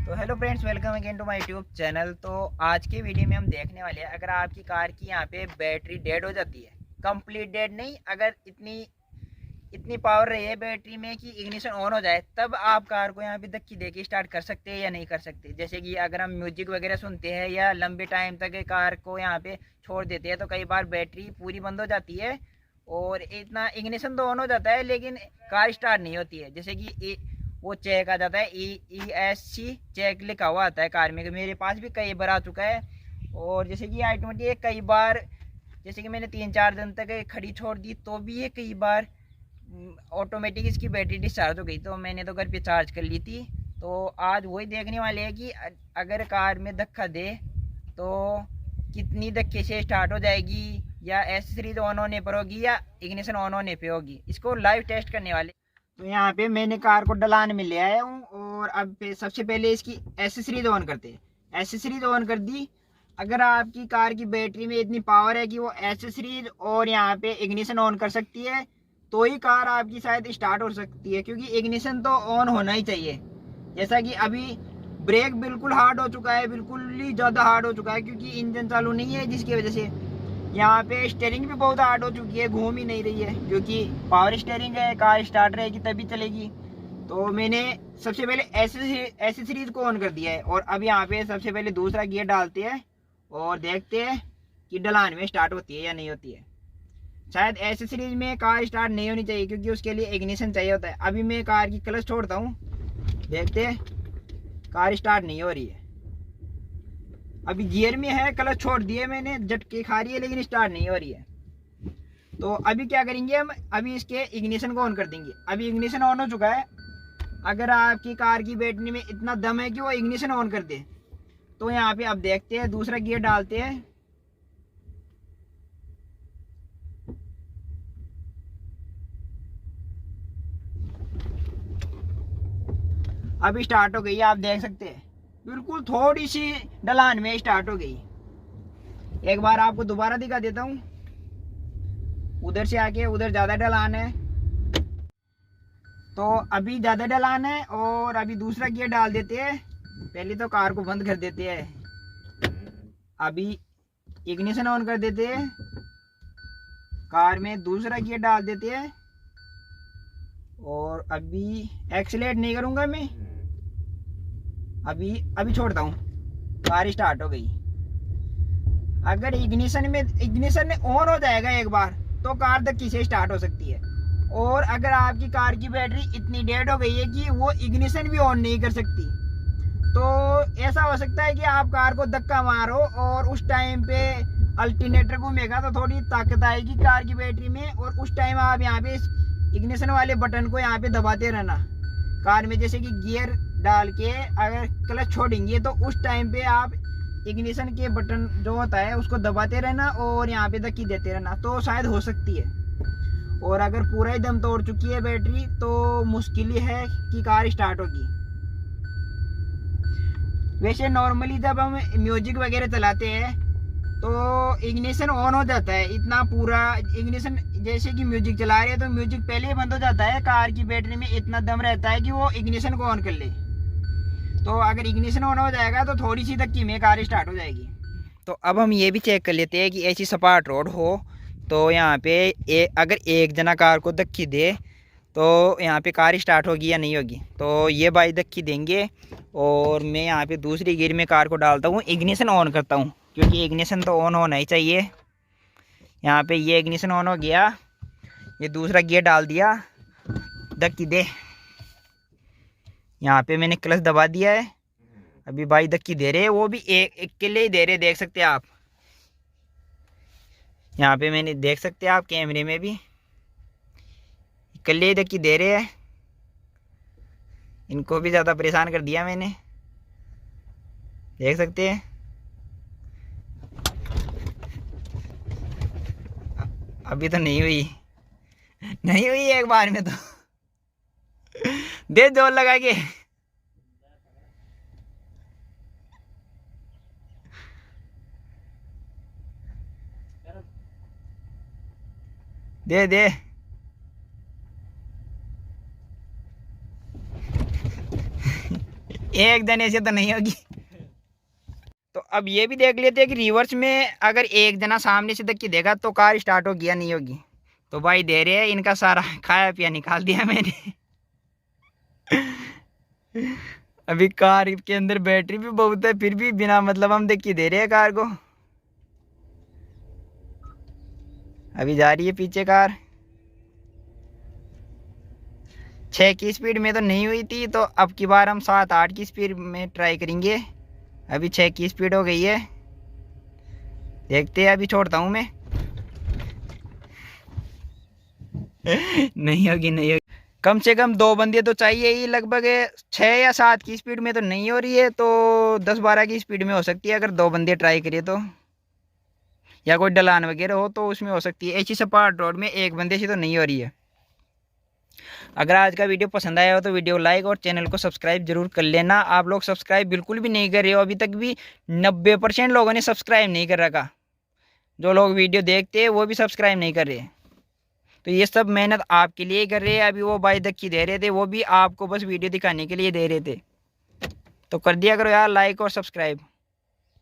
तो hello friends, welcome again to my YouTube channel. तो आज के वीडियो में हम देखने वाले हैं, अगर आपकी कार की यहाँ पे बैटरी डेड हो जाती है, कंप्लीट डेड नहीं, अगर इतनी इतनी पावर रही है बैटरी में कि इग्निशन ऑन हो जाए, तब आप कार को यहाँ पे धक्की दे के स्टार्ट कर सकते हैं या नहीं कर सकते। जैसे कि अगर हम म्यूजिक वगैरह सुनते हैं या लंबे टाइम तक कार को यहाँ पे छोड़ देते हैं, तो कई बार बैटरी पूरी बंद हो जाती है और इतना इग्निशन तो ऑन हो जाता है लेकिन कार स्टार्ट नहीं होती है। जैसे कि वो चेक आ जाता है, ESC चेक लिखा हुआ आता है कार में। मेरे पास भी कई बार आ चुका है। और जैसे कि i20 कई बार, जैसे कि मैंने 3-4 दिन तक खड़ी छोड़ दी तो भी ये कई बार ऑटोमेटिक इसकी बैटरी डिस्चार्ज हो गई, तो मैंने तो घर पे चार्ज कर ली थी। तो आज वही देखने वाले हैं कि अगर कार में धक्का दे तो कितनी धक्के से स्टार्ट हो जाएगी, या एसेसरीज ऑन होने पर होगी या इग्निशन ऑन होने पे होगी। इसको लाइव टेस्ट करने वाले। तो यहाँ पे मैंने कार को डलान में ले आया हूँ और अब सबसे पहले इसकी एसेसरीज ऑन करते हैं। एसेसरीज ऑन कर दी। अगर आपकी कार की बैटरी में इतनी पावर है कि वो एसेसरीज और यहाँ पे इग्निशन ऑन कर सकती है, तो ही कार आपकी शायद स्टार्ट हो सकती है, क्योंकि इग्निशन तो ऑन होना ही चाहिए। जैसा कि अभी ब्रेक बिल्कुल हार्ड हो चुका है, बिल्कुल ही ज़्यादा हार्ड हो चुका है, क्योंकि इंजन चालू नहीं है, जिसकी वजह से यहाँ पे स्टेयरिंग भी बहुत हार्ड हो चुकी है, घूम ही नहीं रही है, क्योंकि पावर स्टेयरिंग है, कार स्टार्ट रहेगी तभी चलेगी। तो मैंने सबसे पहले एसेसरीज को ऑन कर दिया है और अब यहाँ पे सबसे पहले दूसरा गियर डालते हैं और देखते हैं कि ढलान में स्टार्ट होती है या नहीं होती है। शायद एसेसरीज में कार स्टार्ट नहीं होनी चाहिए, क्योंकि उसके लिए इग्निशन चाहिए होता है। अभी मैं कार की क्लच छोड़ता हूँ, देखते हैं, कार स्टार्ट नहीं हो रही है। अभी गियर में है, क्लच छोड़ दिए मैंने, झटके खा रही है लेकिन स्टार्ट नहीं हो रही है। तो अभी क्या करेंगे हम, अभी इसके इग्निशन को ऑन कर देंगे। अभी इग्निशन ऑन हो चुका है। अगर आपकी कार की बैटरी में इतना दम है कि वो इग्निशन ऑन कर दे, तो यहाँ पे अब देखते हैं, दूसरा गियर डालते हैं। अभी स्टार्ट हो गई, आप देख सकते हैं, बिल्कुल थोड़ी सी ढलान में स्टार्ट हो गई। एक बार आपको दोबारा दिखा देता हूँ। उधर से आके उधर ज़्यादा ढलान है, तो अभी ज़्यादा ढलान है और अभी दूसरा गियर डाल देते हैं। पहले तो कार को बंद कर देते हैं, अभी इग्निशन ऑन कर देते हैं, कार में दूसरा गियर डाल देते हैं और अभी एक्सीलेट नहीं करूँगा मैं, अभी छोड़ता हूँ, कार स्टार्ट हो गई। अगर इग्निशन ऑन हो जाएगा एक बार, तो कार धक्की से स्टार्ट हो सकती है। और अगर आपकी कार की बैटरी इतनी डेड हो गई है कि वो इग्निशन भी ऑन नहीं कर सकती, तो ऐसा हो सकता है कि आप कार को धक्का मारो और उस टाइम पे अल्टरनेटर घूमेगा तो थोड़ी ताकत आएगी कार की बैटरी में, और उस टाइम आप यहाँ पे इग्निशन वाले बटन को यहाँ पे दबाते रहना कार में। जैसे कि गियर डाल के अगर क्लच छोड़ेंगे तो उस टाइम पे आप इग्निशन के बटन जो होता है उसको दबाते रहना और यहाँ पे धक्की देते रहना, तो शायद हो सकती है। और अगर पूरा ही दम तोड़ चुकी है बैटरी, तो मुश्किल ही है कि कार स्टार्ट होगी। वैसे नॉर्मली जब हम म्यूजिक वगैरह चलाते हैं तो इग्निशन ऑन हो जाता है, इतना पूरा इग्निशन, जैसे कि म्यूजिक चला रहे हैं तो म्यूजिक पहले ही बंद हो जाता है। कार की बैटरी में इतना दम रहता है कि वो इग्निशन को ऑन कर ले। तो अगर इग्निशन ऑन हो जाएगा तो थोड़ी सी धक्की में कार स्टार्ट हो जाएगी। तो अब हम ये भी चेक कर लेते हैं कि ऐसी सपाट रोड हो तो यहाँ पे अगर एक जना कार को धक्की दे तो यहाँ पे कार स्टार्ट होगी या नहीं होगी। तो ये भाई धक्की देंगे और मैं यहाँ पे दूसरी गियर में कार को डालता हूँ, इग्निशन ऑन करता हूँ, क्योंकि इग्निशन तो ऑन होना ही चाहिए। यहाँ पे ये इग्निशन ऑन हो गया, ये दूसरा गियर डाल दिया, धक्की दे। यहाँ पे मैंने क्लच दबा दिया है। अभी भाई धक्की दे रहे हैं, वो भी एक के लिए ही दे रहे, देख सकते हैं आप। यहाँ पे मैंने देख सकते हैं आप कैमरे में भी, कल्ले धक्की दे रहे हैं। इनको भी ज़्यादा परेशान कर दिया मैंने, देख सकते हैं। अभी तो नहीं हुई, नहीं हुई एक बार में तो दे जोर लगा के। दे दे एक जने से तो नहीं होगी। तो अब ये भी देख लेते हैं कि रिवर्स में अगर एक जना सामने से धक्की देगा तो कार स्टार्ट होगी या नहीं होगी। तो भाई दे रहे हैं, इनका सारा खाया पिया निकाल दिया मैंने। अभी कार के अंदर बैटरी भी बहुत है, फिर भी बिना मतलब हम धक्की दे रहे हैं कार को। अभी जा रही है पीछे कार। 6 की स्पीड में तो नहीं हुई थी, तो अब की बार हम 7-8 की स्पीड में ट्राई करेंगे। अभी 6 की स्पीड हो गई है, देखते हैं। अभी छोड़ता हूँ मैं। नहीं होगी, नहीं होगी। कम से कम 2 बंदे तो चाहिए ही। लगभग 6 या 7 की स्पीड में तो नहीं हो रही है, तो 10-12 की स्पीड में हो सकती है अगर 2 बंदे ट्राई करिए तो। या कोई ढलान वगैरह हो तो उसमें हो सकती है। ऐसी सपाट रोड में एक बंदे से तो नहीं हो रही है। अगर आज का वीडियो पसंद आया हो तो वीडियो लाइक और चैनल को सब्सक्राइब जरूर कर लेना। आप लोग सब्सक्राइब बिल्कुल भी नहीं कर रहे हो, अभी तक भी 90% लोगों ने सब्सक्राइब नहीं कर रखा। जो लोग वीडियो देखते हैं वो भी सब्सक्राइब नहीं कर रहे। तो ये सब मेहनत आपके लिए कर रहे हैं। अभी वो भाई धक्की दे रहे थे, वो भी आपको बस वीडियो दिखाने के लिए दे रहे थे। तो कर दिया करो यार लाइक और सब्सक्राइब।